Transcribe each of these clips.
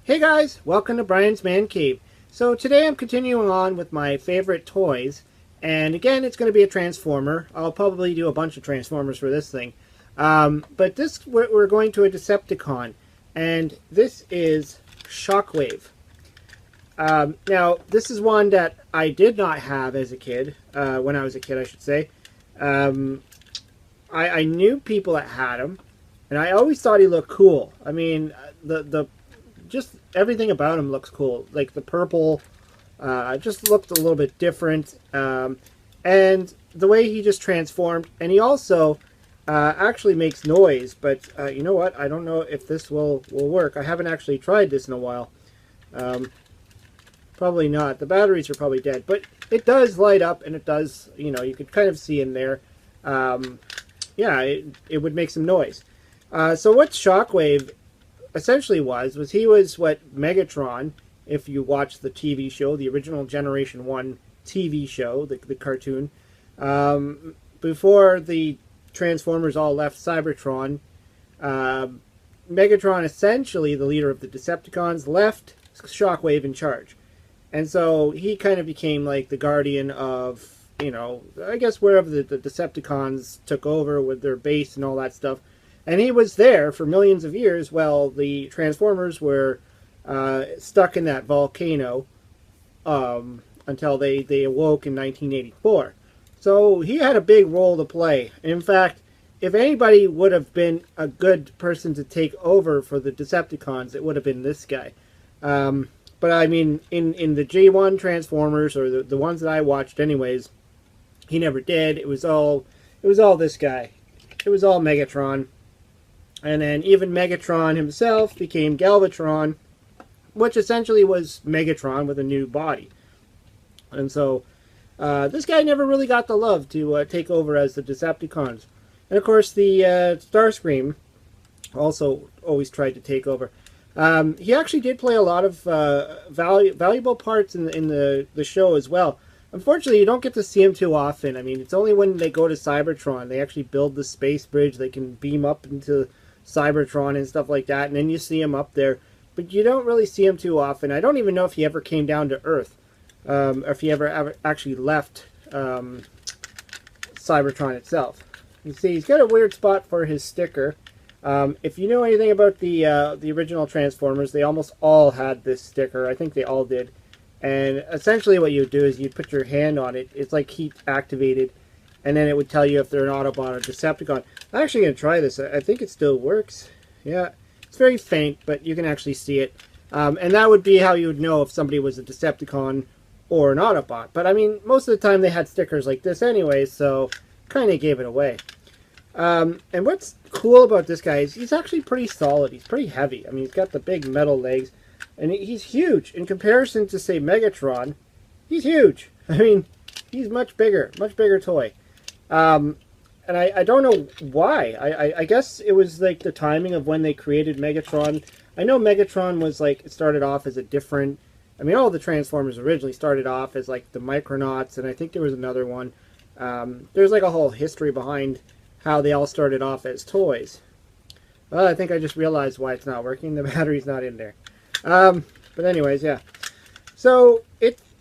Hey guys, welcome to Brian's Man Cave. So today I'm continuing on with my favorite toys, and again it's going to be a Transformer. I'll probably do a bunch of Transformers for this thing. But we're going to a Decepticon, and this is Shockwave. Now this is one that I did not have as a kid, when I was a kid I should say. I knew people that had him, and I always thought he looked cool. I mean, the just everything about him looks cool. Like the purple, just looked a little bit different, and the way he just transformed. And he also actually makes noise. But you know what? I don't know if this will work. I haven't actually tried this in a while. Probably not. The batteries are probably dead, but it does light up, and it does. You know, you could kind of see in there. Yeah, it would make some noise. So what Shockwave essentially was he was what Megatron, if you watch the TV show, the original Generation 1 TV show, the cartoon, before the Transformers all left Cybertron, Megatron, essentially the leader of the Decepticons, left Shockwave in charge. And so he kind of became like the guardian of, you know, I guess wherever the Decepticons took over with their base and all that stuff. And he was there for millions of years while the Transformers were stuck in that volcano until they awoke in 1984. So he had a big role to play. In fact, if anybody would have been a good person to take over for the Decepticons, it would have been this guy. But I mean, in the G1 Transformers, or the ones that I watched anyways, he never did. It was all this guy. It was all Megatron. And then even Megatron himself became Galvatron, which essentially was Megatron with a new body. And so this guy never really got the love to take over as the Decepticons. And of course the Starscream also always tried to take over. He actually did play a lot of valuable parts in the show as well. Unfortunately, you don't get to see him too often. I mean, it's only when they go to Cybertron, they actually build the space bridge, they can beam up into Cybertron and stuff like that, and then you see him up there. But you don't really see him too often. I don't even know if he ever came down to Earth, or if he ever actually left Cybertron itself. You see, he's got a weird spot for his sticker. If you know anything about the original Transformers, they almost all had this sticker. I think they all did. And essentially what you would do is you'd put your hand on it. It's like heat activated. And then it would tell you if they're an Autobot or Decepticon. I'm actually going to try this. I think it still works. Yeah. It's very faint, but you can actually see it. And that would be how you would know if somebody was a Decepticon or an Autobot. But I mean, most of the time they had stickers like this anyway, so kind of gave it away. And what's cool about this guy is he's actually pretty solid. He's pretty heavy. I mean, he's got the big metal legs. And he's huge. In comparison to, say, Megatron, he's huge. I mean, he's much bigger toy. And I don't know why. I guess it was like the timing of when they created Megatron. I know Megatron was like, it started off as a different, I mean, all the Transformers originally started off as like the Micronauts, and I think there was another one. There's like a whole history behind how they all started off as toys. Well, I think I just realized why it's not working. The battery's not in there. But anyways, yeah. So,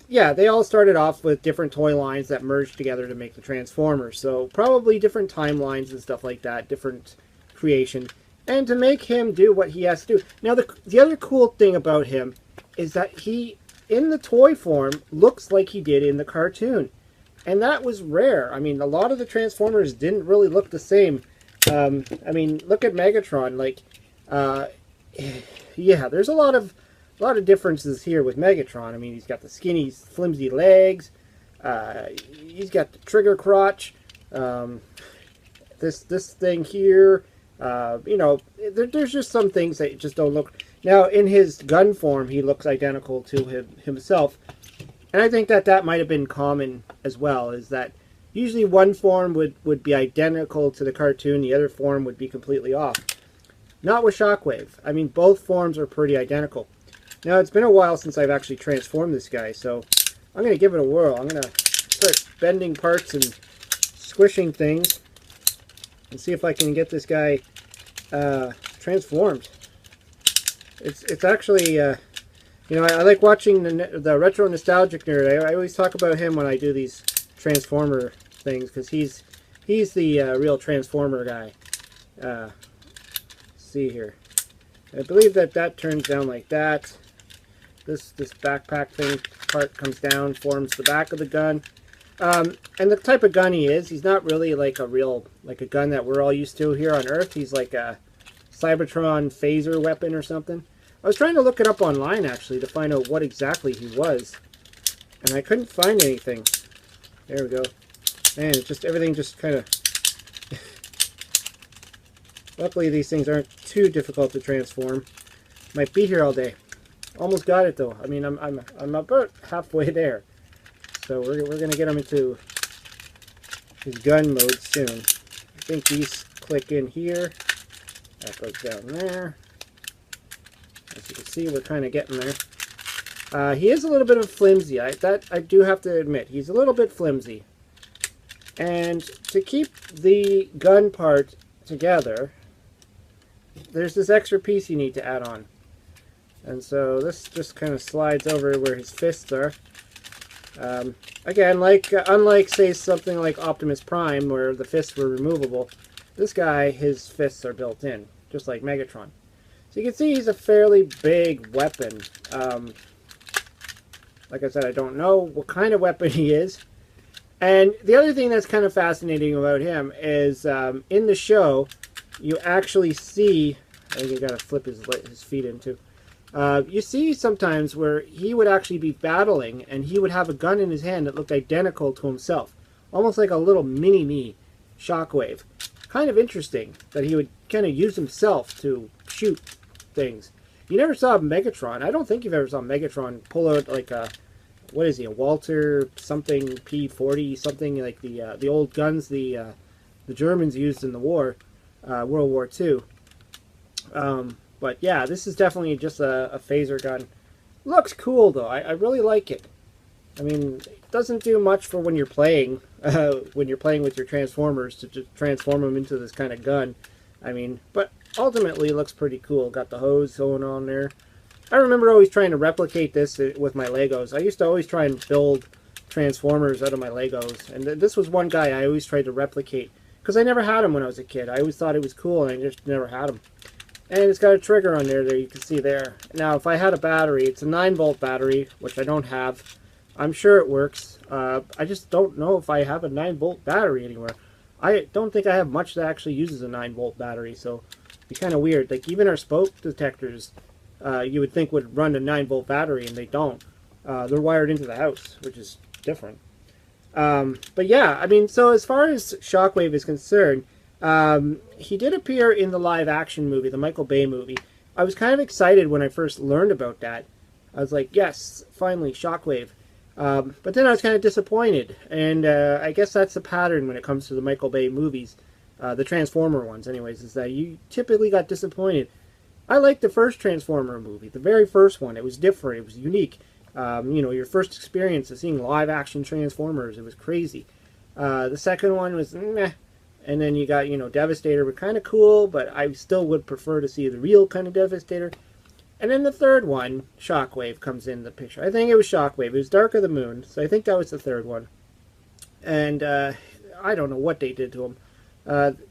they all started off with different toy lines that merged together to make the Transformers. So, probably different timelines and stuff like that, different creation. And to make him do what he has to do. Now, the other cool thing about him is that he, in the toy form, looks like he did in the cartoon. And that was rare. I mean, a lot of the Transformers didn't really look the same. I mean, look at Megatron. Like, yeah, there's a lot of differences here with Megatron. I mean, he's got the skinny, flimsy legs. He's got the trigger crotch. This thing here. You know, there's just some things that just don't look. Now, in his gun form, he looks identical to himself, and I think that might have been common as well. Is that usually one form would be identical to the cartoon, the other form would be completely off. Not with Shockwave. I mean, both forms are pretty identical. Now, it's been a while since I've actually transformed this guy, so I'm going to give it a whirl. I'm going to start bending parts and squishing things and see if I can get this guy transformed. It's actually I like watching the retro nostalgic nerd. I always talk about him when I do these Transformer things because he's the real Transformer guy. Let's see here. I believe that turns down like that. This backpack thing part comes down, forms the back of the gun. And the type of gun he is, he's not really like a gun that we're all used to here on Earth. He's like a Cybertron phaser weapon or something. I was trying to look it up online actually to find out what exactly he was, and I couldn't find anything. There we go. Man, everything just kind of. Luckily, these things aren't too difficult to transform. Might be here all day. Almost got it though. I mean, I'm about halfway there. So we're gonna get him into his gun mode soon. I think these click in here. That goes down there. As you can see, we're kind of getting there. He is a little bit of flimsy. I do have to admit, he's a little bit flimsy. And to keep the gun part together, there's this extra piece you need to add on. And so this just kind of slides over where his fists are. Again, unlike, say, something like Optimus Prime, where the fists were removable, this guy, his fists are built in, just like Megatron. So you can see he's a fairly big weapon. Like I said, I don't know what kind of weapon he is. And the other thing that's kind of fascinating about him is in the show, you actually see, I think you got to flip his feet in too. You see sometimes where he would actually be battling and he would have a gun in his hand that looked identical to himself. Almost like a little mini-me Shockwave. Kind of interesting that he would kind of use himself to shoot things. You never saw Megatron. I don't think you've ever saw Megatron pull out like a, what is he, a Walter something P40, something like the old guns the Germans used in the war, World War II. But yeah, this is definitely just a phaser gun. Looks cool though. I really like it. I mean, it doesn't do much for when you're playing with your Transformers to just transform them into this kind of gun. I mean, but ultimately it looks pretty cool. Got the hose going on there. I remember always trying to replicate this with my Legos. I used to always try and build Transformers out of my Legos. And this was one guy I always tried to replicate. Because I never had him when I was a kid. I always thought it was cool and I just never had him. And it's got a trigger on there you can see there. Now, if I had a battery, it's a 9-volt battery, which I don't have. I'm sure it works. I just don't know if I have a 9-volt battery anywhere. I don't think I have much that actually uses a 9-volt battery, so it'd be kind of weird. Like, even our smoke detectors, you would think would run a 9-volt battery, and they don't. They're wired into the house, which is different. But yeah, I mean, so as far as Shockwave is concerned, he did appear in the live-action movie, the Michael Bay movie. I was kind of excited when I first learned about that. I was like, yes, finally, Shockwave. But then I was kind of disappointed, and I guess that's the pattern when it comes to the Michael Bay movies, the Transformer ones anyways, is that you typically got disappointed. I liked the first Transformer movie, the very first one. It was different, it was unique. You know, your first experience of seeing live-action Transformers, it was crazy. The second one was meh. And then you got, you know, Devastator, were kind of cool, but I still would prefer to see the real kind of Devastator. And then the third one, Shockwave, comes in the picture. I think it was Shockwave. It was Dark of the Moon, so I think that was the third one. And I don't know what they did to him.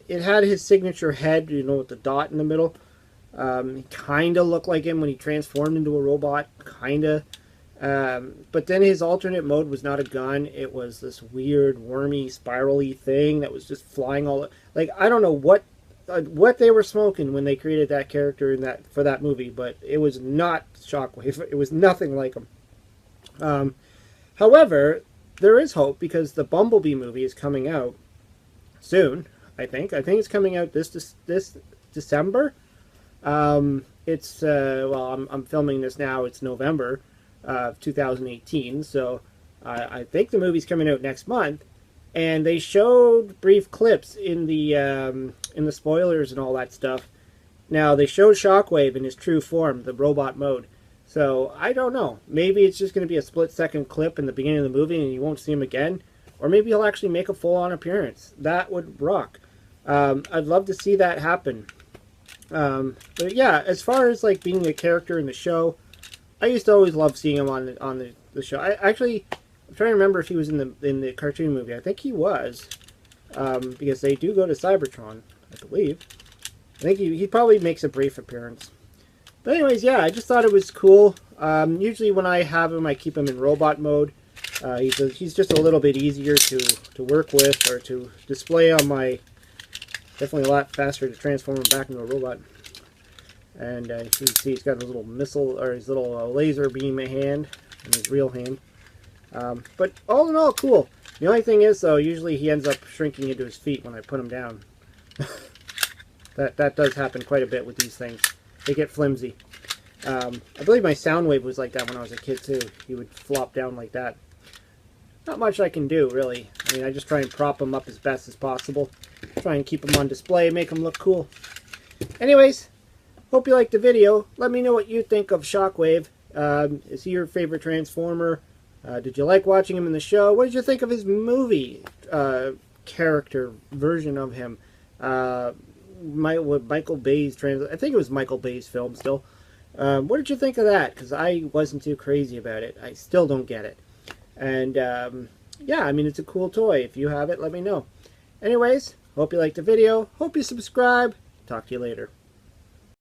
It had his signature head, you know, with the dot in the middle. He kind of looked like him when he transformed into a robot, kind of. But then his alternate mode was not a gun. It was this weird, wormy, spirally thing that was just flying all... Like, I don't know what they were smoking when they created that character for that movie, but it was not Shockwave. It was nothing like him. However, there is hope because the Bumblebee movie is coming out soon, I think. I think it's coming out this December. It's, well, I'm filming this now. It's November of 2018, so I think the movie's coming out next month, and they showed brief clips in the spoilers and all that stuff. Now they showed Shockwave in his true form, the robot mode. So I don't know. Maybe it's just going to be a split-second clip in the beginning of the movie, and you won't see him again, or maybe he'll actually make a full-on appearance. That would rock. I'd love to see that happen. But yeah, as far as like being a character in the show, I used to always love seeing him on the show. I'm trying to remember if he was in the cartoon movie. I think he was, because they do go to Cybertron, I believe. I think he probably makes a brief appearance. But anyways, yeah, I just thought it was cool. Usually when I have him, I keep him in robot mode. He's just a little bit easier to work with or to display on my. Definitely a lot faster to transform him back into a robot. And you can see he's got his little missile or his little laser beam hand in his real hand. But all in all, cool. The only thing is, though, usually he ends up shrinking into his feet when I put him down. That does happen quite a bit with these things. They get flimsy. I believe my Soundwave was like that when I was a kid, too. He would flop down like that. Not much I can do, really. I mean, I just try and prop him up as best as possible. Try and keep him on display, make him look cool. Anyways, hope you liked the video. Let me know what you think of Shockwave. Is he your favorite Transformer? Did you like watching him in the show? What did you think of his movie character version of him? Michael Bay's I think it was Michael Bay's film still. What did you think of that? Because I wasn't too crazy about it. I still don't get it. And yeah, I mean, it's a cool toy. If you have it, let me know. Anyways, hope you liked the video. Hope you subscribe. Talk to you later.